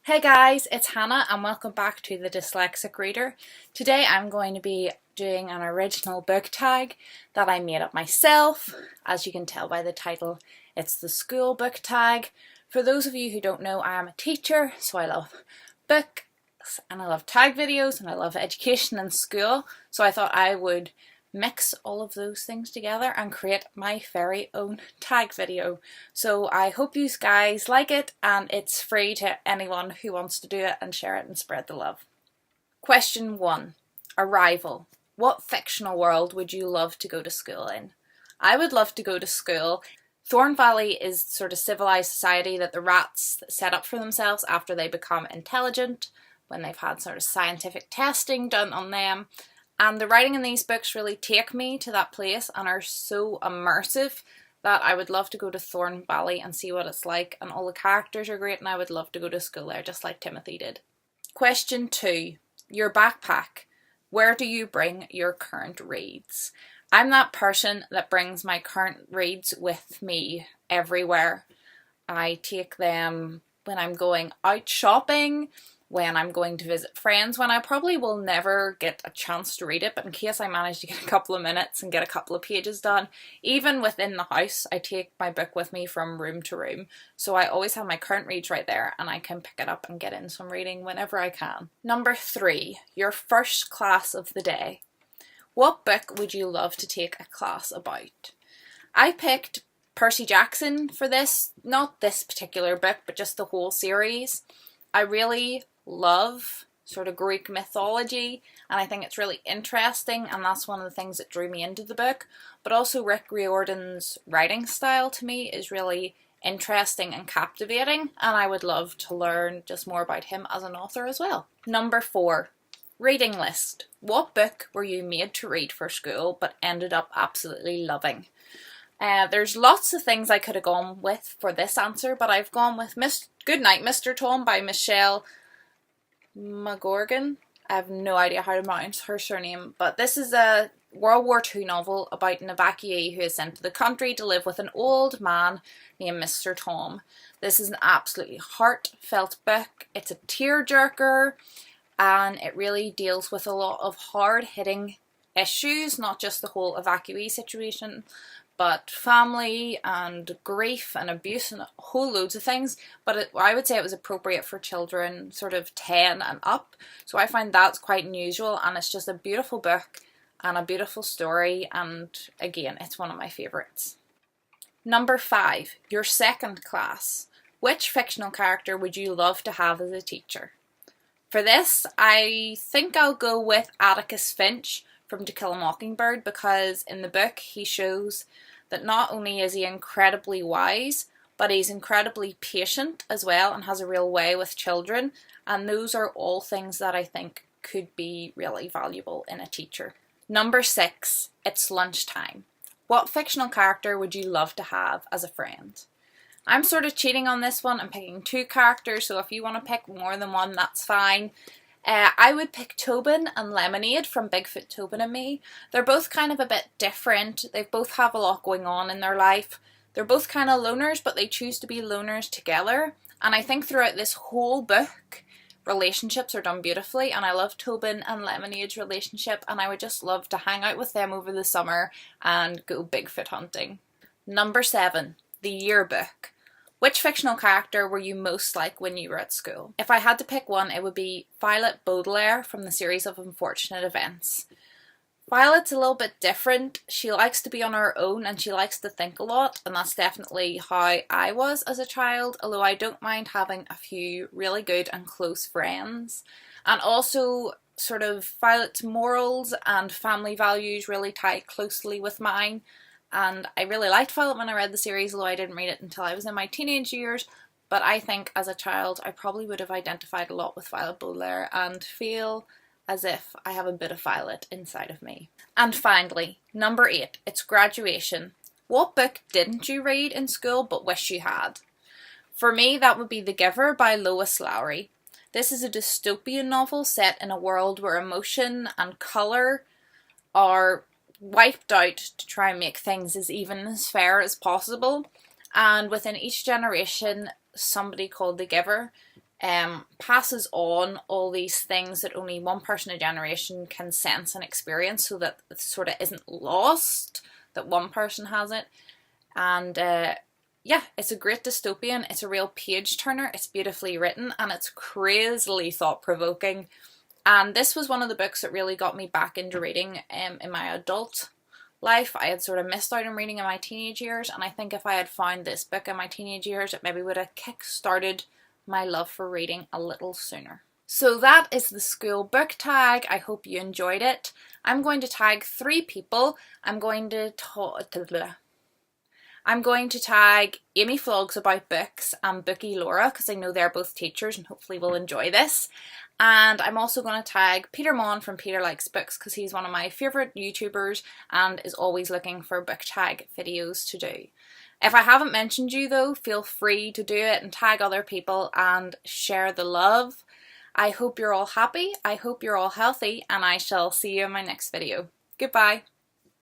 Hey guys, it's Hannah and welcome back to the Dyslexic Reader. Today I'm going to be doing an original book tag that I made up myself. As you can tell by the title, it's the school book tag. For those of you who don't know, I am a teacher, so I love books and I love tag videos and I love education and school. So I thought I would mix all of those things together and create my very own tag video. So I hope you guys like it, and it's free to anyone who wants to do it and share it and spread the love. Question 1. Arrival. What fictional world would you love to go to school in? I would love to go to school. Thorn Valley is sort of civilized society that the rats set up for themselves after they become intelligent, when they've had sort of scientific testing done on them. And the writing in these books really take me to that place and are so immersive that I would love to go to Thorn Valley and see what it's like, and all the characters are great and I would love to go to school there just like Timothy did. Question 2. Your backpack. Where do you bring your current reads? I'm that person that brings my current reads with me everywhere. I take them when I'm going out shopping, when I'm going to visit friends, when I probably will never get a chance to read it, but in case I manage to get a couple of minutes and get a couple of pages done. Even within the house, I take my book with me from room to room, so I always have my current reads right there and I can pick it up and get in some reading whenever I can. Number 3, your first class of the day. What book would you love to take a class about? I picked Percy Jackson for this, not this particular book, but just the whole series. I really love sort of Greek mythology and I think it's really interesting, and that's one of the things that drew me into the book. But also Rick Riordan's writing style to me is really interesting and captivating, and I would love to learn just more about him as an author as well. Number 4, reading list. What book were you made to read for school but ended up absolutely loving? There's lots of things I could have gone with for this answer, but I've gone with Goodnight, Mr. Tom by Michelle McGorgan. I have no idea how to pronounce her surname, but this is a World War II novel about an evacuee who is sent to the country to live with an old man named Mr. Tom. This is an absolutely heartfelt book. It's a tearjerker, and it really deals with a lot of hard-hitting issues, not just the whole evacuee situation, but family and grief and abuse and a whole loads of things. But I would say it was appropriate for children sort of 10 and up. So I find that's quite unusual, and it's just a beautiful book and a beautiful story, and again, it's one of my favourites. Number 5, your second class. Which fictional character would you love to have as a teacher? For this, I think I'll go with Atticus Finch from To Kill a Mockingbird, because in the book he shows that not only is he incredibly wise, but he's incredibly patient as well and has a real way with children, and those are all things that I think could be really valuable in a teacher. Number 6, it's lunchtime. What fictional character would you love to have as a friend? I'm sort of cheating on this one and picking 2 characters, so if you want to pick more than one, that's fine. I would pick Tobin and Lemonade from Bigfoot Tobin and Me. They're both kind of a bit different. They both have a lot going on in their life. They're both kind of loners, but they choose to be loners together. And I think throughout this whole book, relationships are done beautifully, and I love Tobin and Lemonade's relationship, and I would just love to hang out with them over the summer and go Bigfoot hunting. Number 7, the yearbook. Which fictional character were you most like when you were at school? If I had to pick one, it would be Violet Baudelaire from the series of Unfortunate Events. Violet's a little bit different. She likes to be on her own and she likes to think a lot, and that's definitely how I was as a child, although I don't mind having a few really good and close friends. And also, sort of, Violet's morals and family values really tie closely with mine. And I really liked Violet when I read the series, although I didn't read it until I was in my teenage years. But I think as a child I probably would have identified a lot with Violet Baudelaire and feel as if I have a bit of Violet inside of me. And finally, number 8, it's graduation. What book didn't you read in school but wish you had? For me, that would be The Giver by Lois Lowry. This is a dystopian novel set in a world where emotion and colour are wiped out to try and make things as even as fair as possible, and within each generation somebody called the Giver passes on all these things that only one person a generation can sense and experience, so that it sort of isn't lost that one person has it. And yeah, it's a great dystopian. It's a real page turner. It's beautifully written and it's crazily thought-provoking. And this was one of the books that really got me back into reading in my adult life. I had sort of missed out on reading in my teenage years, and I think if I had found this book in my teenage years, it maybe would have kick-started my love for reading a little sooner. So that is the school book tag. I hope you enjoyed it. I'm going to tag 3 people. I'm going to tag Amy VlogAboutBooks and Bookie Laura, because I know they're both teachers and hopefully will enjoy this. And I'm also going to tag Peter Mon from Peter Likes Books, because he's one of my favourite YouTubers and is always looking for book tag videos to do. If I haven't mentioned you though, feel free to do it and tag other people and share the love. I hope you're all happy, I hope you're all healthy, and I shall see you in my next video. Goodbye.